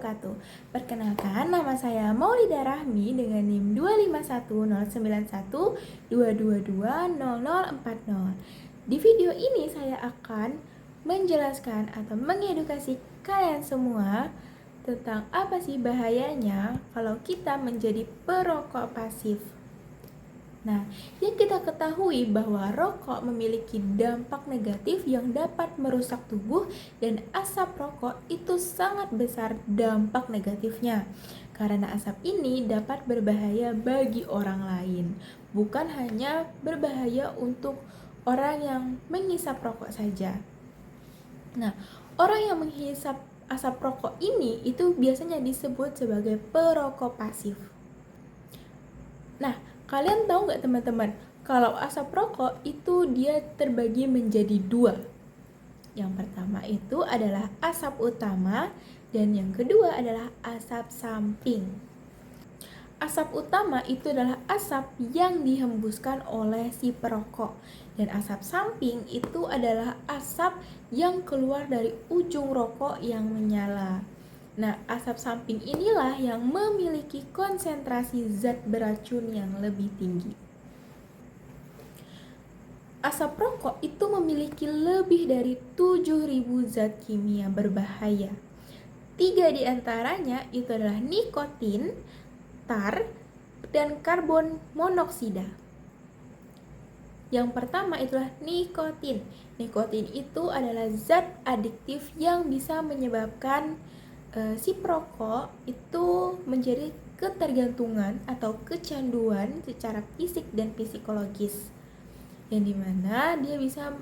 wabarakatuh. Perkenalkan, nama saya Maulida Rahmi dengan NIM 25109122220040. Di video ini saya akan menjelaskan atau mengedukasi kalian semua tentang apa sih bahayanya kalau kita menjadi perokok pasif. Nah, yang kita ketahui bahwa rokok memiliki dampak negatif yang dapat merusak tubuh dan asap rokok itu sangat besar dampak negatifnya. Karena asap ini dapat berbahaya bagi orang lain, bukan hanya berbahaya untuk orang yang menghisap rokok saja. Nah, orang yang menghisap asap rokok ini itu biasanya disebut sebagai perokok pasif. Nah, kalian tahu nggak teman-teman, kalau asap rokok itu dia terbagi menjadi dua. Yang pertama itu adalah asap utama dan yang kedua adalah asap samping. Asap utama itu adalah asap yang dihembuskan oleh si perokok dan asap samping itu adalah asap yang keluar dari ujung rokok yang menyala. Nah, asap samping inilah yang memiliki konsentrasi zat beracun yang lebih tinggi. Asap rokok itu memiliki lebih dari 7.000 zat kimia berbahaya. 3 diantaranya itu adalah nikotin, tar, dan karbon monoksida. Yang pertama itulah nikotin. Nikotin itu adalah zat adiktif yang bisa menyebabkan si perokok itu menjadi ketergantungan atau kecanduan secara fisik dan psikologis, yang dimana dia bisa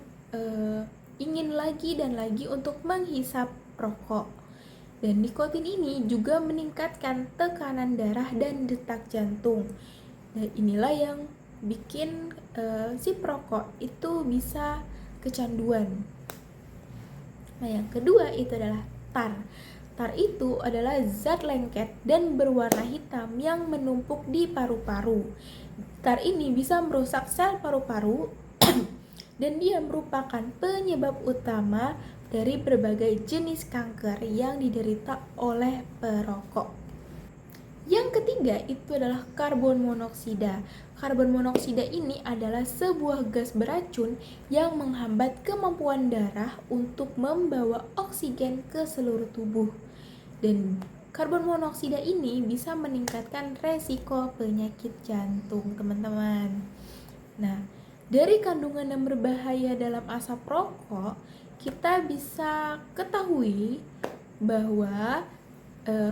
ingin lagi dan lagi untuk menghisap rokok. Dan nikotin ini juga meningkatkan tekanan darah dan detak jantung. Dan inilah yang bikin si perokok itu bisa kecanduan. Nah, yang kedua itu adalah tar. Tar itu adalah zat lengket dan berwarna hitam yang menumpuk di paru-paru. Tar ini bisa merusak sel paru-paru dan dia merupakan penyebab utama dari berbagai jenis kanker yang diderita oleh perokok. Yang ketiga itu adalah karbon monoksida. Karbon monoksida ini adalah sebuah gas beracun yang menghambat kemampuan darah untuk membawa oksigen ke seluruh tubuh. Dan karbon monoksida ini bisa meningkatkan resiko penyakit jantung, teman-teman. Nah, dari kandungan yang berbahaya dalam asap rokok, kita bisa ketahui bahwa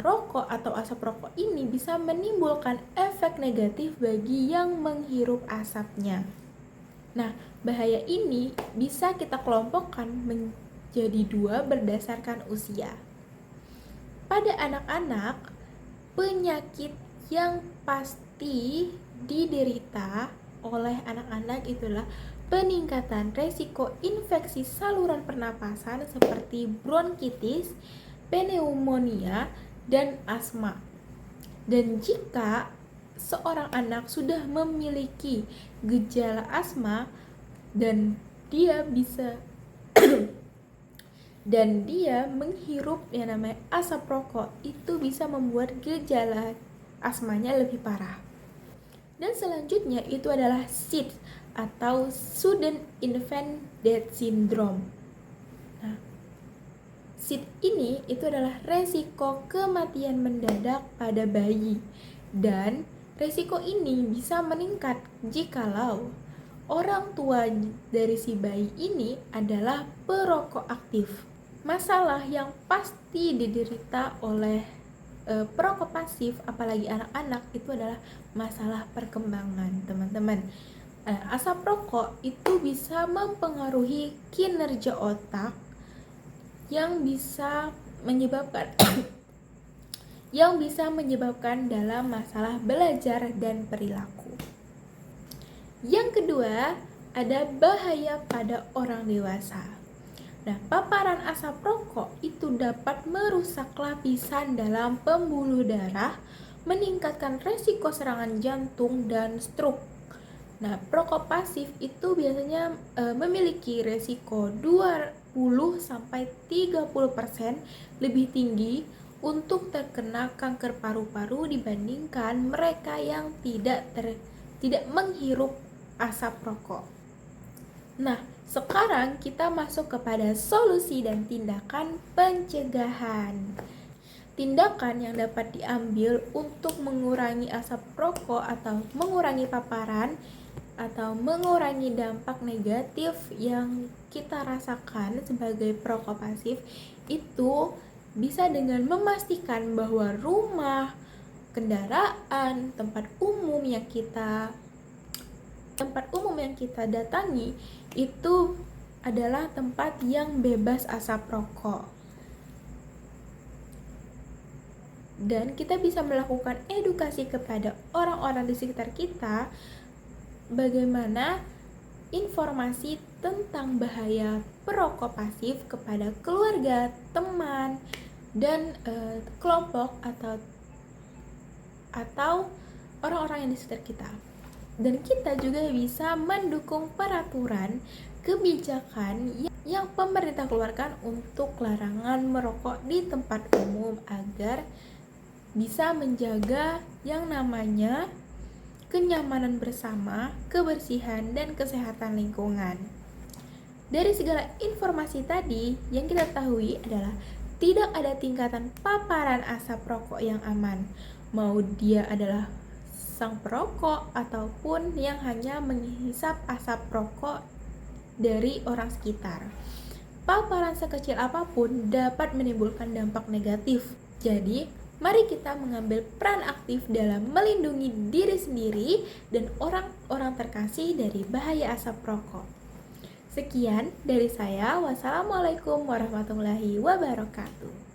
rokok atau asap rokok ini bisa menimbulkan efek negatif bagi yang menghirup asapnya. Nah, bahaya ini bisa kita kelompokkan menjadi dua berdasarkan usia. Pada anak-anak, penyakit yang pasti diderita oleh anak-anak itulah peningkatan resiko infeksi saluran pernapasan seperti bronkitis, pneumonia, dan asma. Dan jika seorang anak sudah memiliki gejala asma dan dia menghirup yang namanya asap rokok, itu bisa membuat gejala asmanya lebih parah. Dan selanjutnya itu adalah SIDS atau Sudden Infant Death Syndrome. Nah, SIDS ini itu adalah resiko kematian mendadak pada bayi, dan resiko ini bisa meningkat jikalau orang tua dari si bayi ini adalah perokok aktif. Masalah yang pasti diderita oleh perokok pasif, apalagi anak-anak, itu adalah masalah perkembangan, teman-teman. Asap rokok itu bisa mempengaruhi kinerja otak yang bisa menyebabkan dalam masalah belajar dan perilaku. Yang kedua, ada bahaya pada orang dewasa. Nah, paparan asap rokok itu dapat merusak lapisan dalam pembuluh darah, meningkatkan resiko serangan jantung dan stroke. Nah, perokok pasif itu biasanya memiliki resiko 20-30% lebih tinggi untuk terkena kanker paru-paru dibandingkan mereka yang tidak menghirup asap rokok. Nah, sekarang kita masuk kepada solusi dan tindakan pencegahan. Tindakan yang dapat diambil untuk mengurangi asap rokok atau mengurangi paparan atau mengurangi dampak negatif yang kita rasakan sebagai perokok pasif itu bisa dengan memastikan bahwa rumah, kendaraan, tempat umum yang kita datangi itu adalah tempat yang bebas asap rokok. Dan kita bisa melakukan edukasi kepada orang-orang di sekitar kita bagaimana informasi tentang bahaya perokok pasif kepada keluarga, teman, dan kelompok atau orang-orang yang di sekitar kita. Dan kita juga bisa mendukung peraturan kebijakan yang pemerintah keluarkan untuk larangan merokok di tempat umum agar bisa menjaga yang namanya kenyamanan bersama, kebersihan, dan kesehatan lingkungan. Dari segala informasi tadi, yang kita ketahui adalah tidak ada tingkatan paparan asap rokok yang aman, mau dia adalah sang perokok ataupun yang hanya menghisap asap rokok dari orang sekitar. Paparan sekecil apapun dapat menimbulkan dampak negatif. Jadi, mari kita mengambil peran aktif dalam melindungi diri sendiri dan orang-orang terkasih dari bahaya asap rokok. Sekian dari saya. Wassalamualaikum warahmatullahi wabarakatuh.